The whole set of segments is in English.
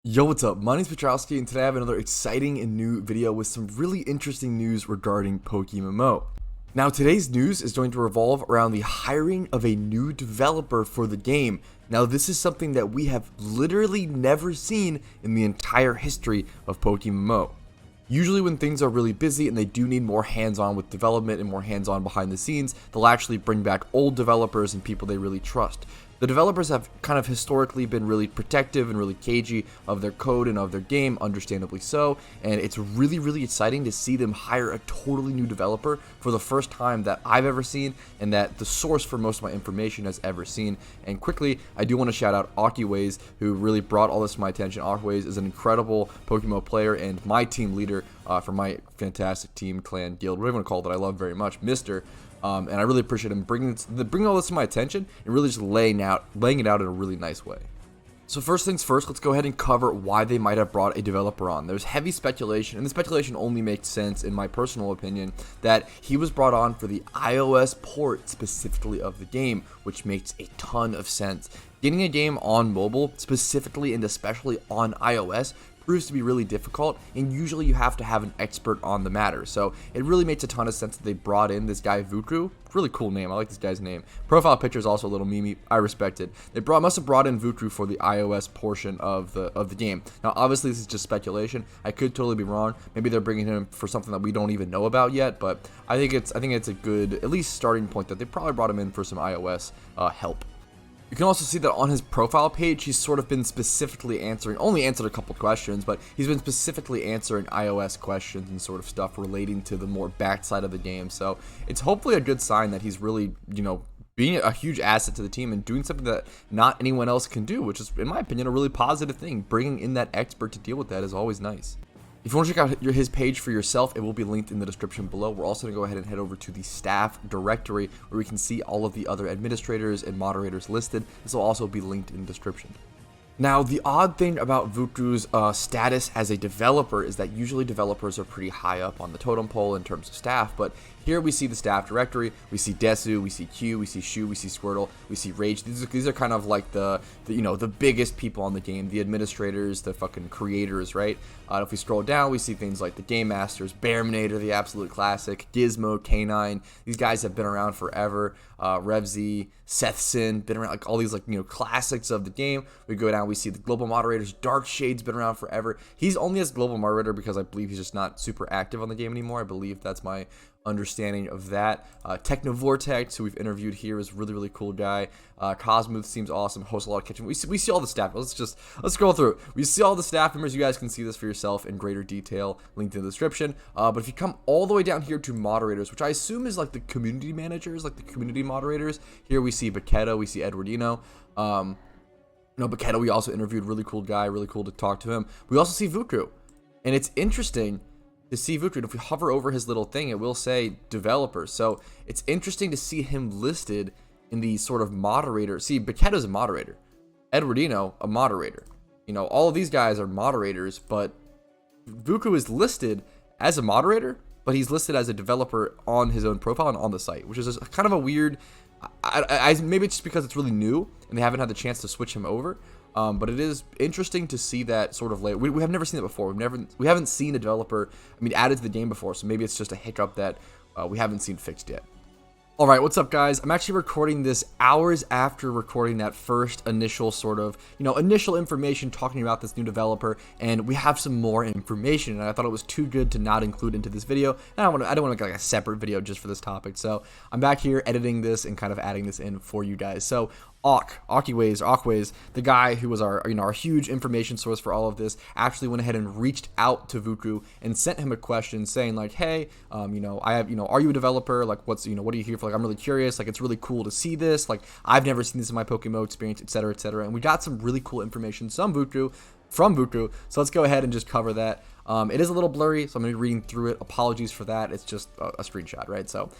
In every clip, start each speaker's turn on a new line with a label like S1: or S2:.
S1: Yo, what's up? My name's Patrouski, and today I have another exciting and new video with some really interesting news regarding PokeMMO. Now, today's news is going to revolve around the hiring of a new developer for the game. Now, this is something that we have literally never seen in the entire history of PokeMMO. Usually when things are really busy and they do need more hands-on with development and more hands-on behind the scenes, they'll actually bring back old developers and people they really trust. The developers have kind of historically been really protective and really cagey of their code and of their game, understandably so, and it's really exciting to see them hire a totally new developer for the first time that I've ever seen and that the source for most of my information has ever seen. And quickly, I do want to shout out Akiways, who really brought all this to my attention. Akiways is an incredible PokeMMO player and my team leader for my fantastic team, clan, guild, whatever you want to call it, that I love very much, Mr. And I really appreciate him bringing all this to my attention and really just laying it out in a really nice way. So first things first, let's go ahead and cover why they might have brought a developer on. There's heavy speculation, and the speculation only makes sense, in my personal opinion, that he was brought on for the iOS port specifically of the game, which makes a ton of sense. Getting a game on mobile, specifically and especially on iOS, proves to be really difficult, and usually you have to have an expert on the matter. So it really makes a ton of sense that they brought in this guy Vuku. Really cool name. I like this guy's name. Profile picture is also a little memey. I respect it. They must have brought in Vuku for the iOS portion of the game. Now, obviously, this is just speculation. I could totally be wrong. Maybe they're bringing him for something that we don't even know about yet. But I think it's a good, at least, starting point that they probably brought him in for some iOS help. You can also see that on his profile page, he's sort of been specifically only answered a couple questions, but he's been specifically answering iOS questions and sort of stuff relating to the more backside of the game. So it's hopefully a good sign that he's really, being a huge asset to the team and doing something that not anyone else can do, which is, in my opinion, a really positive thing. Bringing in that expert to deal with that is always nice. If you want to check out his page for yourself, it will be linked in the description below. We're also going to go ahead and head over to the staff directory where we can see all of the other administrators and moderators listed. This will also be linked in the description. Now, the odd thing about Vuku's status as a developer is that usually developers are pretty high up on the totem pole in terms of staff, but here we see the staff directory, we see Desu, we see Q, we see Shu, we see Squirtle, we see Rage. These are kind of like the biggest people on the game, the administrators, the fucking creators, right? If we scroll down, we see things like the Game Masters, Bearminator, the absolute classic, Gizmo, K9. These guys have been around forever. Revzy, Sethson, been around, like all these classics of the game. We go down, we see the global moderators. Dark Shade's been around forever. He's only as global moderator because I believe he's just not super active on the game anymore. I believe that's my understanding of that. Technovortex, who we've interviewed here, is really cool guy. Cosmooth seems awesome. Hosts a lot of kitchen. We see all the staff. Let's scroll through. We see all the staff members. You guys can see this for yourself in greater detail, linked in the description. But if you come all the way down here to moderators, which I assume is like the community managers, like the community moderators, here we see Baketa, we see Edwardino. Baketa, we also interviewed, really cool guy, really cool to talk to him. We also see Vuku, and it's interesting to see Vuku. If we hover over his little thing, it will say developers. So it's interesting to see him listed in the sort of moderator. See, Baketa's a moderator, Edwardino a moderator. All of these guys are moderators, but Vuku is listed as a moderator, but he's listed as a developer on his own profile and on the site, which is kind of a weird. Maybe it's just because it's really new and they haven't had the chance to switch him over. But it is interesting to see that sort of layer. We have never seen it before. We haven't seen a developer, added to the game before. So maybe it's just a hiccup that we haven't seen fixed yet. All right, what's up, guys? I'm actually recording this hours after recording that first initial sort of, initial information talking about this new developer, and we have some more information, and I thought it was too good to not include into this video. And I don't want to make like a separate video just for this topic, so I'm back here editing this and kind of adding this in for you guys. So Akiways, the guy who was our huge information source for all of this, actually went ahead and reached out to Vuku and sent him a question saying like, hey, are you a developer? Like, what are you here for? Like, I'm really curious. Like, it's really cool to see this. Like, I've never seen this in my PokeMMO experience, etc., etc. And we got some really cool information from Vuku. So let's go ahead and just cover that. It is a little blurry, so I'm going to be reading through it. Apologies for that. It's just a screenshot, right? So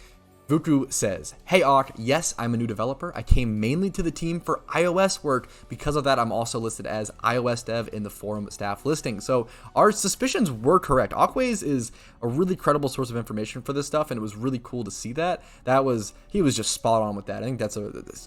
S1: Vuku says, "Hey Auk, yes, I'm a new developer. I came mainly to the team for iOS work. Because of that, I'm also listed as iOS dev in the forum staff listing." So our suspicions were correct. Aukways is a really credible source of information for this stuff, and it was really cool to see that. He was just spot on with that. I think that's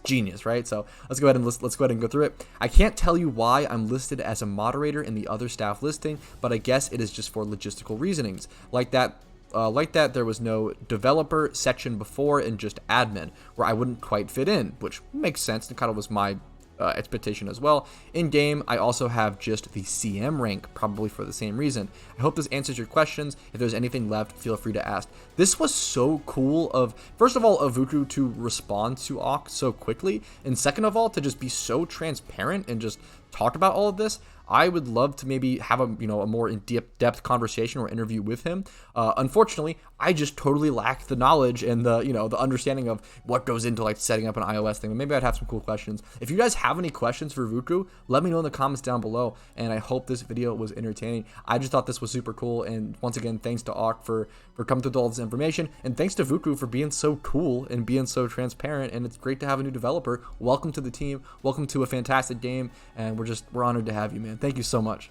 S1: genius, right? So let's go ahead and go through it. "I can't tell you why I'm listed as a moderator in the other staff listing, but I guess it is just for logistical reasonings. Like that, there was no developer section before and just admin, where I wouldn't quite fit in," which makes sense and kind of was my expectation as well. "In game, I also have just the CM rank, probably for the same reason. I hope this answers your questions. If there's anything left, feel free to ask." This was so cool first of all, of Vuku to respond to Auk so quickly, and second of all, to just be so transparent and just talk about all of this. I would love to maybe have a more in-depth conversation or interview with him. Unfortunately, I just totally lack the knowledge and the understanding of what goes into like setting up an iOS thing. But maybe I'd have some cool questions. If you guys have any questions for Vuku, let me know in the comments down below. And I hope this video was entertaining. I just thought this was super cool. And once again, thanks to Auk for coming through all this information, and thanks to Vuku for being so cool and being so transparent. And it's great to have a new developer. Welcome to the team. Welcome to a fantastic game. And we're honored to have you, man. Thank you so much.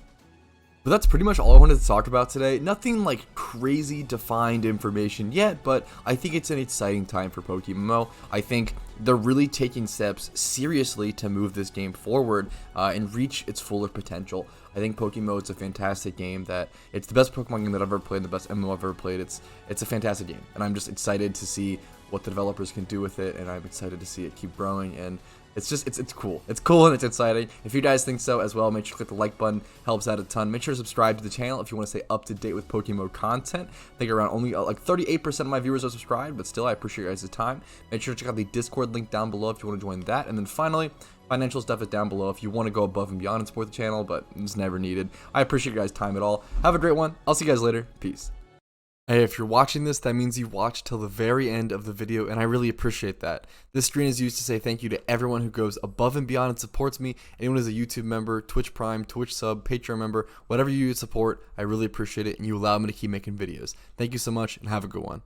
S1: But that's pretty much all I wanted to talk about today. Nothing like crazy defined information yet, but I think it's an exciting time for PokeMMO. I think they're really taking steps seriously to move this game forward and reach its fuller potential. I think PokeMMO is a fantastic game. That it's the best Pokemon game that I've ever played, the best MMO I've ever played. It's a fantastic game, and I'm just excited to see what the developers can do with it, and I'm excited to see it keep growing. And it's cool. It's cool and it's exciting. If you guys think so as well, make sure to click the like button. Helps out a ton. Make sure to subscribe to the channel if you want to stay up to date with PokeMMO content. I think around only like 38% of my viewers are subscribed, but still, I appreciate you guys' time. Make sure to check out the Discord link down below if you want to join that. And then finally, financial stuff is down below if you want to go above and beyond and support the channel, but it's never needed. I appreciate you guys' time at all. Have a great one. I'll see you guys later. Peace. Hey, if you're watching this, that means you watched till the very end of the video, and I really appreciate that. This screen is used to say thank you to everyone who goes above and beyond and supports me. Anyone who's a YouTube member, Twitch Prime, Twitch sub, Patreon member, whatever you support, I really appreciate it, and you allow me to keep making videos. Thank you so much, and have a good one.